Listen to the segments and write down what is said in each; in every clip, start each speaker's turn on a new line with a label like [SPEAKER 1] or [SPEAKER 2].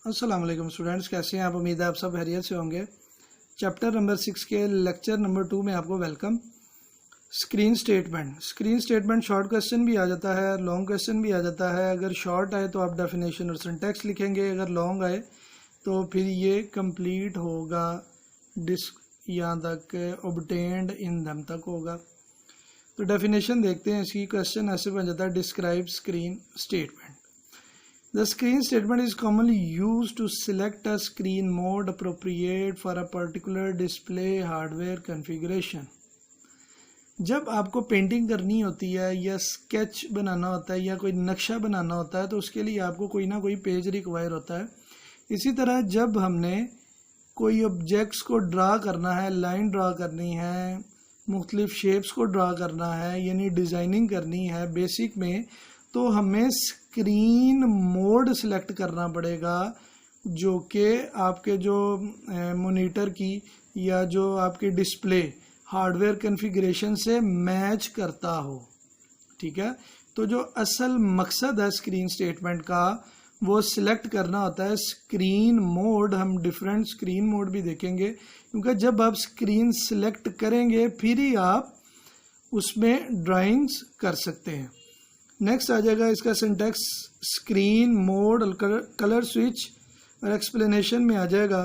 [SPEAKER 1] अस्सलाम वालेकुम स्टूडेंट्स, कैसे हैं आप? उम्मीद है आप सब खैरियत से होंगे। चैप्टर नंबर 6 के लेक्चर नंबर 2 में आपको welcome. Screen statement short question भी आ जाता है, लॉन्ग क्वेश्चन भी आ जाता है। अगर शॉर्ट आए तो आप डेफिनेशन और सिंटैक्स लिखेंगे, अगर लॉन्ग आए तो फिर ये कंप्लीट होगा यहाँ तक ऑब्टेन्ड इन दम तक होगा। तो डेफिनेशन देखते हैं इसकी। क्वेश्चन ऐसे बन जाता है, describe screen statement. The screen statement is commonly used to select a screen mode appropriate for a particular display hardware configuration. जब आपको पेंटिंग करनी होती है या स्केच बनाना होता है या कोई नक्शा बनाना होता है तो उसके लिए आपको कोई ना कोई पेज रिक्वायर होता है। इसी तरह जब हमने कोई ऑब्जेक्ट्स को ड्रा करना है, लाइन ड्रा करनी है, मुख्तलिफ शेप्स को ड्रा करना है, यानी डिज़ाइनिंग करनी है बेसिक में, तो हमें स्क्रीन मोड सिलेक्ट करना पड़ेगा जो कि आपके जो मॉनिटर की या जो आपके डिस्प्ले हार्डवेयर कॉन्फ़िगरेशन से मैच करता हो। ठीक है, तो जो असल मकसद है स्क्रीन स्टेटमेंट का वो सिलेक्ट करना होता है स्क्रीन मोड। हम डिफरेंट स्क्रीन मोड भी देखेंगे, क्योंकि जब आप स्क्रीन सिलेक्ट करेंगे फिर ही आप उसमें ड्राइंग्स कर सकते हैं। नेक्स्ट आ जाएगा इसका syntax, screen mode colour switch, और एक्सप्लेनेशन में आ जाएगा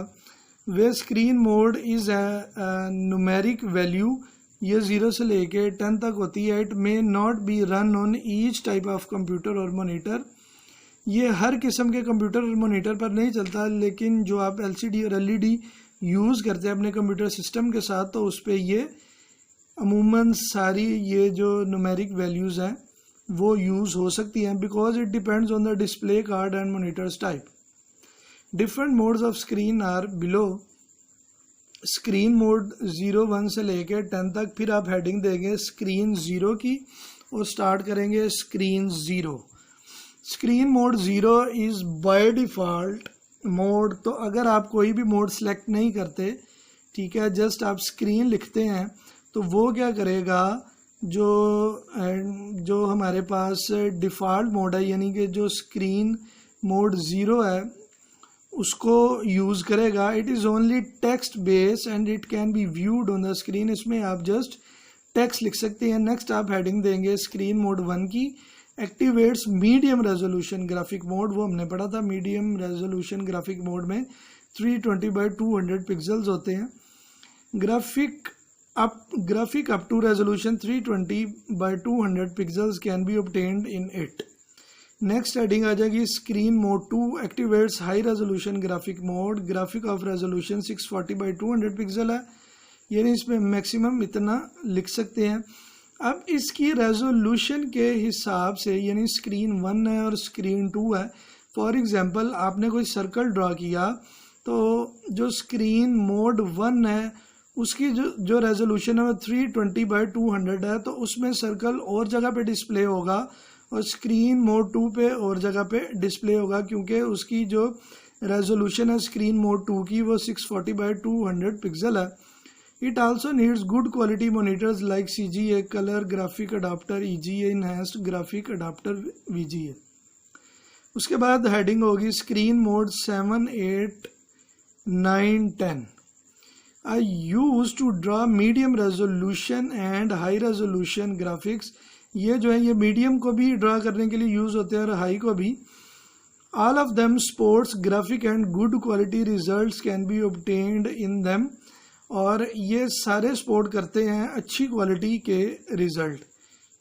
[SPEAKER 1] वे screen mode is numeric value, ये 0 से लेके 10 तक होती है। It may not be run on each type of computer और मॉनिटर, ये हर किस्म के कंप्यूटर और मॉनिटर पर नहीं चलता, लेकिन जो आप LCD और LED यूज़ करते हैं अपने कंप्यूटर सिस्टम के साथ तो उस पर ये अमूमन सारी ये जो न्यूमेरिक वैल्यूज़ हैं वो यूज़ हो सकती हैं, because it depends on the display card and monitors type. Different modes of screen are below. Screen mode 0, 1 से लेकर 10 तक, फिर आप हेडिंग देंगे स्क्रीन 0 की और स्टार्ट करेंगे screen 0। Screen mode 0 is by default mode. तो अगर आप कोई भी मोड सेलेक्ट नहीं करते, ठीक है, जस्ट आप स्क्रीन लिखते हैं, तो वो क्या करेगा, जो हमारे पास डिफ़ॉल्ट मोड है यानी कि जो स्क्रीन मोड 0 है उसको यूज़ करेगा। It is only text base and it can be viewed on the screen. इसमें आप जस्ट टेक्स्ट लिख सकते हैं। नेक्स्ट आप हेडिंग देंगे स्क्रीन मोड 1 की, activates medium resolution graphic mode. वो हमने पढ़ा था, मीडियम रेजोल्यूशन ग्राफिक मोड में 320x200 पिक्सल्स होते हैं। Graphic up to resolution 320x200 pixels can be obtained in it. Next heading आ जाएगी screen mode 2, activates high resolution graphic mode. Graphic of resolution 640x200 pixel है, यानी इसमें maximum इतना लिख सकते हैं। अब इसकी रेजोल्यूशन के हिसाब से, यानी स्क्रीन 1 है और स्क्रीन 2 है। फॉर एग्जांपल आपने कोई सर्कल ड्रा किया तो जो स्क्रीन मोड 1 है उसकी जो रेजोल्यूशन है वो 320x200 है, तो उसमें सर्कल और जगह पे डिस्प्ले होगा और स्क्रीन मोड 2 पे और जगह पे डिस्प्ले होगा, क्योंकि उसकी जो रेजोल्यूशन है स्क्रीन मोड 2 की वो 640x200 पिक्सल है। It also needs good quality monitors like CGA colour graphic adapter, EGA enhanced graphic adapter, VGA। उसके बाद हेडिंग होगी screen mode 7, 8, 9, 10 are used to draw medium resolution and high resolution graphics। ये जो है ये medium को भी ड्रा करने के लिए यूज़ होते हैं और हाई को भी। All of them sports graphic and good quality results can be obtained in them, और ये सारे सपोर्ट करते हैं अच्छी क्वालिटी के रिजल्ट।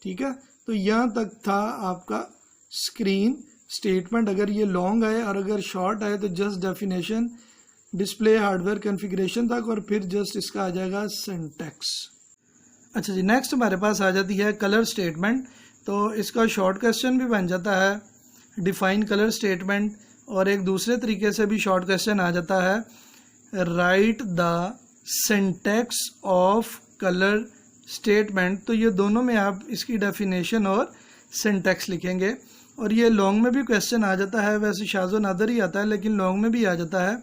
[SPEAKER 1] ठीक है, तो यहाँ तक था आपका स्क्रीन स्टेटमेंट। अगर ये लॉन्ग आए और अगर शॉर्ट आए तो just definition, display hardware configuration तक, और फिर जस्ट इसका आ जाएगा सिंटैक्स। अच्छा जी, नेक्स्ट हमारे पास आ जाती है कलर स्टेटमेंट। तो इसका शॉर्ट क्वेश्चन भी बन जाता है, डिफाइन कलर स्टेटमेंट, और एक दूसरे तरीके से भी शॉर्ट क्वेश्चन आ जाता है, right the syntax of colour statement. तो ये दोनों में आप इसकी डेफिनेशन और सिंटैक्स लिखेंगे। और ये लॉन्ग में भी क्वेश्चन आ जाता है, वैसे शाज़ो नादर ही आता है लेकिन लॉन्ग में भी आ जाता है।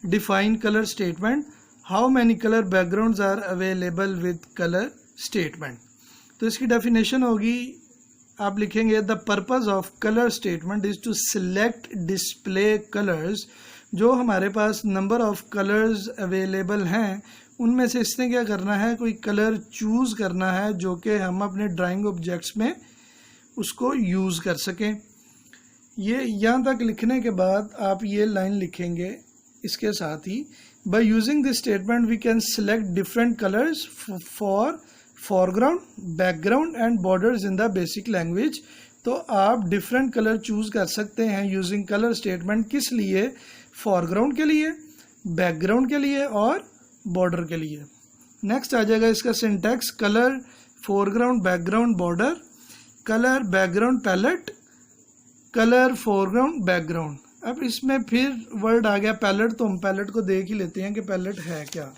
[SPEAKER 1] Define colour statement, how many colour backgrounds are available with colour statement. तो इसकी डेफिनेशन होगी, आप लिखेंगे the purpose of colour statement is to select display colours जो हमारे पास नंबर ऑफ कलर्स अवेलेबल हैं उनमें से इसने क्या करना है, कोई कलर चूज़ करना है जो कि हम अपने ड्राइंग ऑब्जेक्ट्स में उसको यूज़ कर सकें। ये यहाँ तक लिखने के बाद आप ये लाइन लिखेंगे इसके साथ ही, by using this statement we can select different colours for foreground, background and borders in the basic language. तो आप डिफरेंट कलर चूज़ कर सकते हैं यूजिंग कलर स्टेटमेंट। किस लिए? फोरग्राउंड के लिए, बैकग्राउंड के लिए और बॉर्डर के लिए। नेक्स्ट आ जाएगा इसका syntax, colour foreground background border, colour background palette, colour foreground background. अब इसमें फिर वर्ड आ गया पैलेट, तो हम पैलेट को देख ही लेते हैं कि पैलेट है क्या।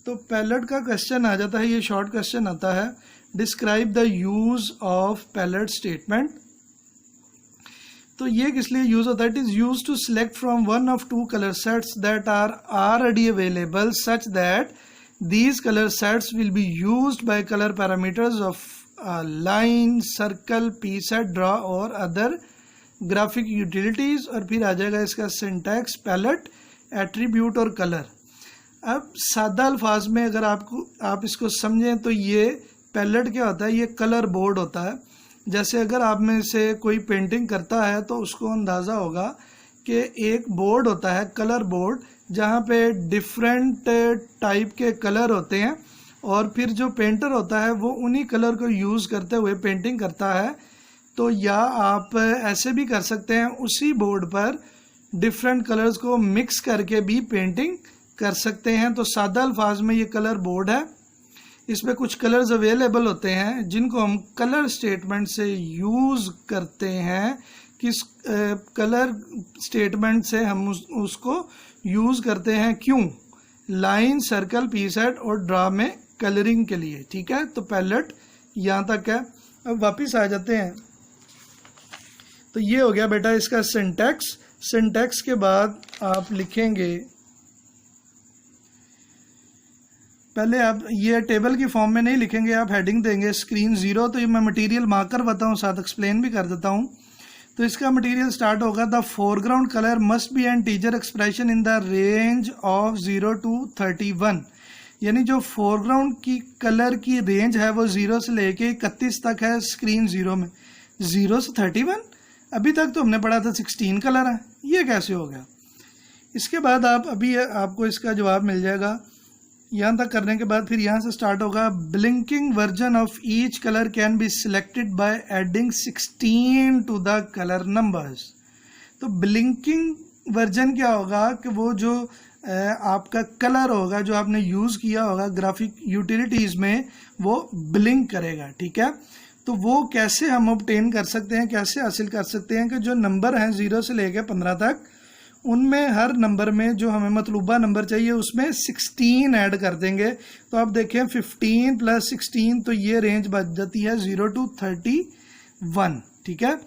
[SPEAKER 1] तो पैलेट का क्वेश्चन आ जाता है, ये शॉर्ट क्वेश्चन आता है, describe the use of palette statement. तो ये किस लिए यूज होता है? It is use to select from one of two colour sets that are already available such that these colour sets will be used by colour parameters of line, circle, P set, draw और other graphic utilities. और फिर आ जाएगा इसका syntax, palette, attribute और colour. अब सादा अल्फाज में अगर आप इसको समझें तो ये पैलेट क्या होता है? ये कलर बोर्ड होता है। जैसे अगर आप में से कोई पेंटिंग करता है तो उसको अंदाज़ा होगा कि एक बोर्ड होता है, कलर बोर्ड, जहाँ पे डिफरेंट टाइप के कलर होते हैं और फिर जो पेंटर होता है वो उन्हीं कलर को यूज़ करते हुए पेंटिंग करता है। तो या आप ऐसे भी कर सकते हैं, उसी बोर्ड पर डिफरेंट कलर्स को मिक्स करके भी पेंटिंग कर सकते हैं। तो सादा अल्फाज में ये कलर बोर्ड है, इसमें कुछ कलर्स अवेलेबल होते हैं जिनको हम कलर स्टेटमेंट से यूज़ करते हैं। किस कलर स्टेटमेंट से हम उसको यूज़ करते हैं, क्यों? लाइन, सर्कल, पी सेट और ड्रा में कलरिंग के लिए। ठीक है, तो पैलेट यहाँ तक है। अब वापस आ जाते हैं। तो ये हो गया बेटा इसका सिंटैक्स। सिंटैक्स के बाद आप लिखेंगे, पहले आप ये टेबल की फॉर्म में नहीं लिखेंगे, आप हेडिंग देंगे स्क्रीन 0। तो ये मैं मटेरियल मार्कर बताऊँ, साथ एक्सप्लेन भी कर देता हूँ। तो इसका मटेरियल स्टार्ट होगा, the foreground colour must be N integer expression in the range of 0 to 31। यानी जो फोरग्राउंड की कलर की रेंज है वो 0 से लेके 31 तक है स्क्रीन 0 में। 0 से 31? अभी तक तो हमने पढ़ा था 16 कलर है, ये कैसे हो गया? इसके बाद आपको इसका जवाब मिल जाएगा। यहाँ तक करने के बाद फिर यहाँ से स्टार्ट होगा, blinking version of each colour can be selected by adding 16 to the colour numbers. तो ब्लिंकिंग वर्जन क्या होगा कि वो जो आपका कलर होगा जो आपने यूज़ किया होगा ग्राफिक यूटिलिटीज़ में, वो ब्लिंक करेगा। ठीक है, तो वो कैसे हम ऑब्टेन कर सकते हैं, कैसे हासिल कर सकते हैं कि जो नंबर हैं 0 से लेकर 15 तक, उनमें हर नंबर में जो हमें मतलूबा नंबर चाहिए उसमें 16 ऐड कर देंगे। तो आप देखें 15 + 16, तो ये रेंज बच जाती है 0 to 31। ठीक है,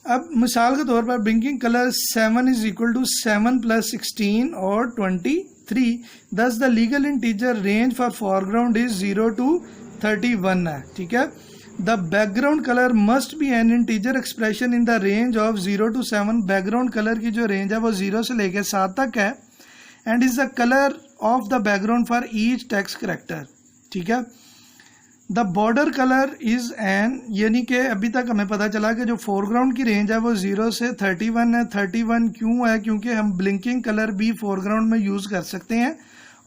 [SPEAKER 1] अब मिसाल के तौर पर ब्लिंकिंग कलर 7 = 7 + 16 और 23। दस the legal integer range for foreground is 0 to 31 है। ठीक है, the background colour must be N integer expression in the range of 0 to 7। Background colour की जो रेंज है वो 0 से लेकर 7 तक है। And is the colour of the background for each text character. ठीक है, the border colour is an, यानी कि अभी तक हमें पता चला कि जो फोरग्राउंड की रेंज है वो 0 से 31 है। 31 क्यों है? क्योंकि हम ब्लिंकिंग कलर भी फोरग्राउंड में यूज़ कर सकते हैं।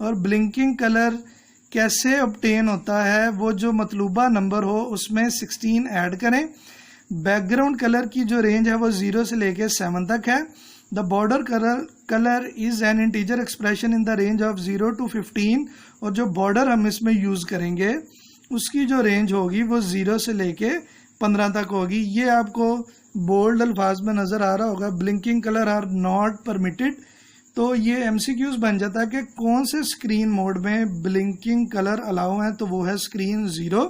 [SPEAKER 1] और ब्लिंकिंग कलर कैसे ऑब्टेन होता है? वो जो मतलूबा नंबर हो उसमें 16 ऐड करें। बैकग्राउंड कलर की जो रेंज है वो 0 से लेकर 7 तक है। The border colour is an integer expression in the range of 0 to 15। और जो बॉर्डर हम इसमें यूज़ करेंगे उसकी जो रेंज होगी वो 0 से लेके 15 तक होगी। ये आपको बोल्ड अल्फाज में नज़र आ रहा होगा, blinking colour are not permitted. तो ये MCQs बन जाता है कि कौन से स्क्रीन मोड में ब्लिंकिंग कलर अलाउ है, तो वो है स्क्रीन 0।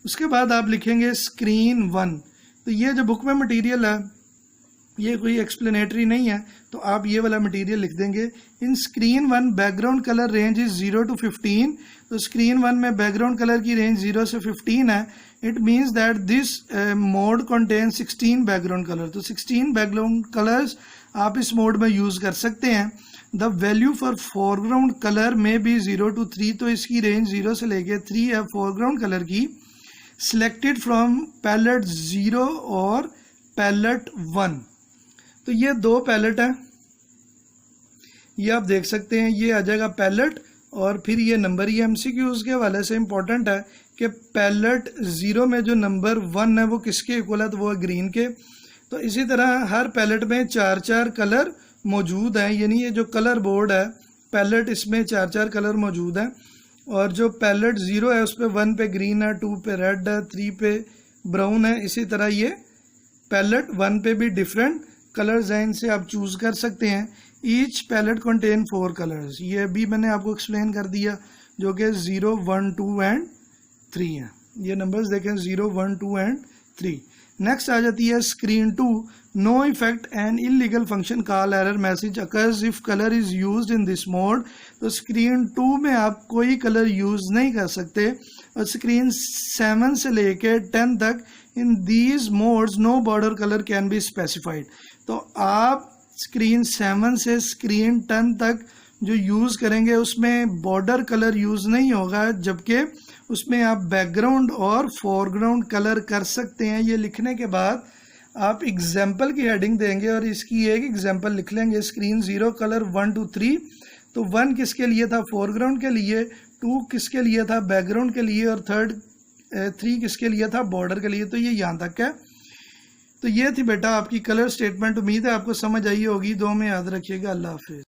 [SPEAKER 1] उसके बाद आप लिखेंगे स्क्रीन 1। तो ये जो बुक में मटेरियल है ये कोई एक्सप्लेनेटरी नहीं है, तो आप ये वाला मटेरियल लिख देंगे। इन screen 1 background colour range is 0 to 15, तो स्क्रीन 1 में बैकग्राउंड कलर की रेंज 0 से 15 है। It means that this mode contain 16 background colour, तो 16 बैकग्राउंड कलर्स आप इस मोड में यूज़ कर सकते हैं। The value for foreground colour में भी 0 to 3, तो इसकी रेंज 0 से लेके 3 है फोरग्राउंड कलर की। सिलेक्टेड फ्रॉम पैलेट 0 और पैलेट 1, तो ये दो पैलेट हैं, ये आप देख सकते हैं। ये आ जाएगा पैलेट और फिर ये नंबर। ये एमसीक्यूज के हवाले से इंपॉर्टेंट है कि पैलेट 0 में जो नंबर 1 है वो किसके इक्वल है, तो वो है ग्रीन के। तो इसी तरह हर पैलेट में 4-4 कलर मौजूद हैं, यानी ये जो कलर बोर्ड है पैलेट, इसमें 4-4 कलर मौजूद हैं। और जो पैलेट 0 है उस पर 1 पे ग्रीन है, 2 पे रेड है, 3 पे ब्राउन है। इसी तरह ये पैलेट 1 पे भी डिफरेंट कलर्स हैं, इनसे आप चूज़ कर सकते हैं। ईच पैलेट कंटेन 4 कलर्स, ये भी मैंने आपको एक्सप्लेन कर दिया, जो कि 0, 1, 2 एंड 3 है। ये नंबर्स देखें 0, 1, 2 एंड 3। नेक्स्ट आ जाती है screen 2। No effect and illegal function call error message occurs if colour is used in this mode, तो स्क्रीन 2 में आप कोई कलर यूज़ नहीं कर सकते। और स्क्रीन 7 से लेके 10 तक in these modes no border colour can be specified, तो आप स्क्रीन 7 से स्क्रीन 10 तक जो यूज़ करेंगे उसमें बॉर्डर कलर यूज़ नहीं होगा, जबकि उसमें आप बैकग्राउंड और फोरग्राउंड कलर कर सकते हैं। ये लिखने के बाद आप एग्जाम्पल की हेडिंग देंगे और इसकी एक एग्जाम्पल लिख लेंगे। स्क्रीन 0 कलर 1 to 3, तो 1 किसके लिए था, फोरग्राउंड के लिए, 2 किसके लिए था, बैकग्राउंड के लिए, और 3 किसके लिए था, बॉर्डर के लिए। तो ये यहाँ तक है। तो ये थी बेटा आपकी कलर स्टेटमेंट। उम्मीद है आपको समझ आई होगी। दो में याद रखिएगा। अल्लाह हाफिज़।